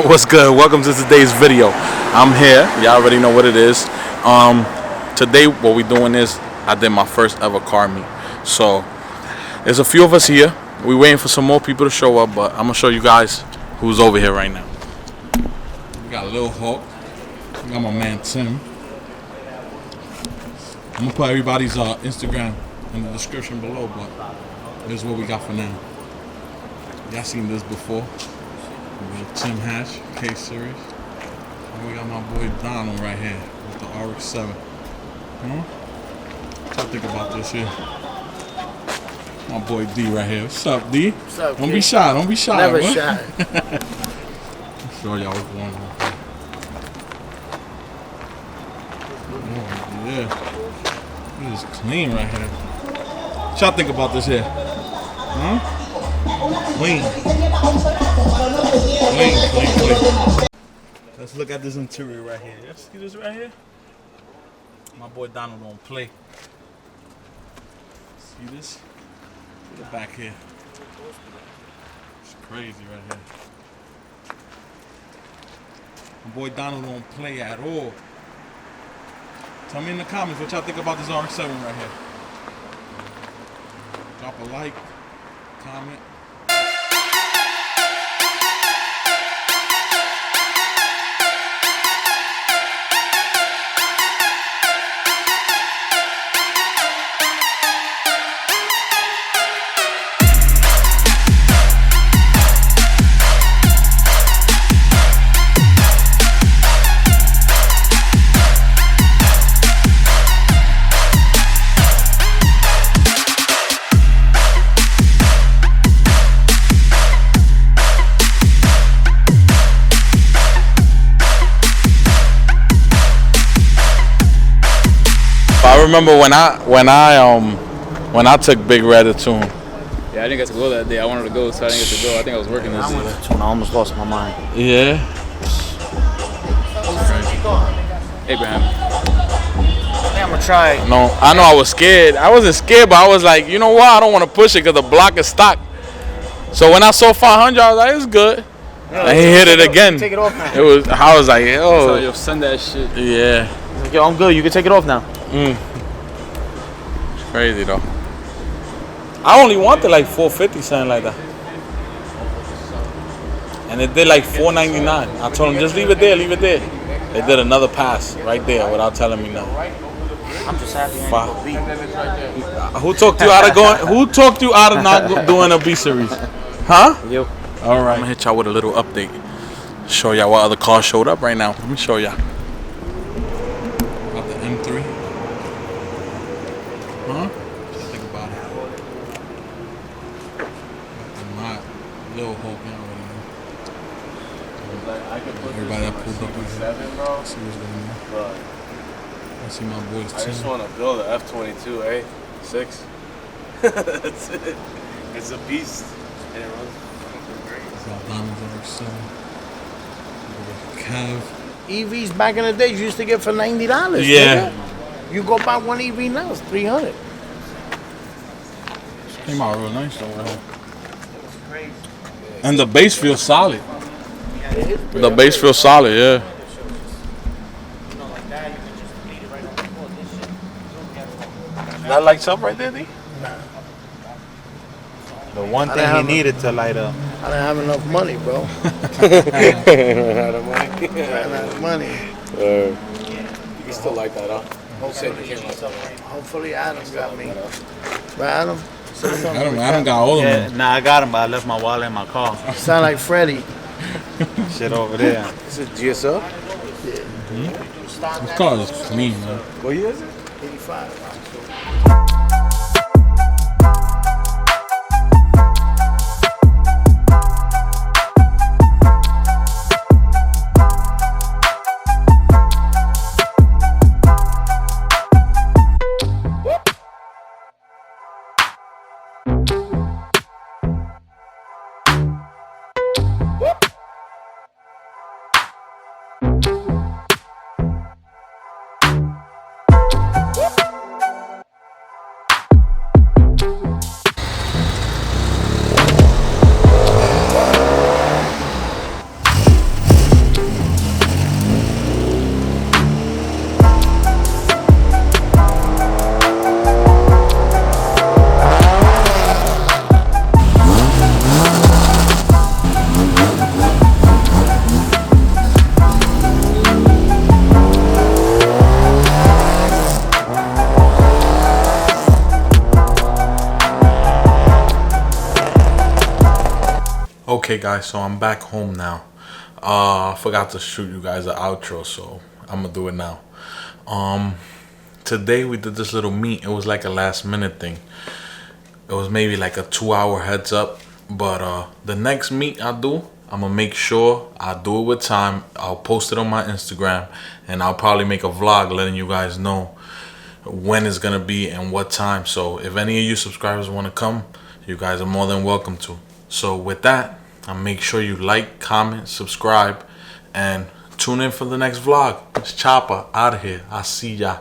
What's good? Welcome to today's video. I'm here. Y'all already know what it is. Today what we doing is I did my first ever car meet. So there's a few of us here. We waiting for some more people to show up, but I'm gonna show you guys who's over here right now. We got Lil Hulk. We got my man Tim. I'm gonna put everybody's Instagram in the description below, but this is what we got for now. Y'all seen this before. We got Tim Hatch, K Series. And we got my boy Donald right here with the RX7. What y'all think about this here? My boy D right here. What's up, D? What's up, Don't be shy. Don't be shy. Never bro. shy. I'll show y'all what's going on. Oh, yeah. This is clean right here. What y'all think about this here? Clean. Clean. Let's look at this interior right here. Y'all see this right here? My boy Donald don't play. See this? Look at the back here. It's crazy right here. My boy Donald don't play at all. Tell me in the comments what y'all think about this RX7 right here. Drop a like, comment. I remember when I took Big Red to him. Yeah, I didn't get to go that day. I wanted to go, so I didn't get to go. I think I was working this day. I almost lost my mind. Yeah. Abraham. I'm gonna try. No, I know I was scared. I wasn't scared, but I was like, you know what? I don't want to push it because the block is stock. So when I saw 500, I was like, it's good. And he hit it again. Take it off now. I was like, So yo. you'll send that shit. Yeah. Like, yo, I'm good. You can take it off now. It's crazy though. I only wanted like 450, something like that. And it did like 499. I told him just leave it there, leave it there. They did another pass right there without telling me nothing. I'm just happy I ain't go beat. Who talked you out of going? Who talked you out of not doing a B series? Huh? You. All right. I'm gonna hit y'all with a little update. Show y'all what other cars showed up right now. Let me show y'all. Got the M3. Huh? What you think about it? Got the Mod, Lil Hulk, y'all already know. Everybody that pulled up with him. See what's going on. I see my boys too. I just want to build an F-22, eh? 6. That's it. It's a beast. And it runs fucking great. Got Donald's RX7. Cav. EVs back in the day, you used to get for $90. Yeah. Nigga. You go buy one EV now, it's $300. Came out real nice though. And the base feels solid. The base feels solid, yeah. That lights up right there, D? The one thing he needed to light up. I don't have enough money, bro. Out of money. I don't have money. You can still like that, huh? Hopefully Adam got me. Right, Adam? Adam got all of Yeah, them. nah, I got him, but I left my wallet in my car. Sound like Freddie. Shit over there. Is it GSL? This car is clean, man. What year is it? 85. Okay, guys, so I'm back home now. I forgot to shoot you guys an outro, so I'm gonna do it now. Today we did this little meet. It was like a last minute thing. It was maybe like a 2 hour heads up, but the next meet I do, I'm gonna make sure I do it with time. I'll post it on my Instagram, and I'll probably make a vlog letting you guys know when it's gonna be and what time. So if any of you subscribers want to come, you guys are more than welcome to. So with that, I'll make sure you like, comment, subscribe, and tune in for the next vlog. It's Chapa out of here. I'll see ya.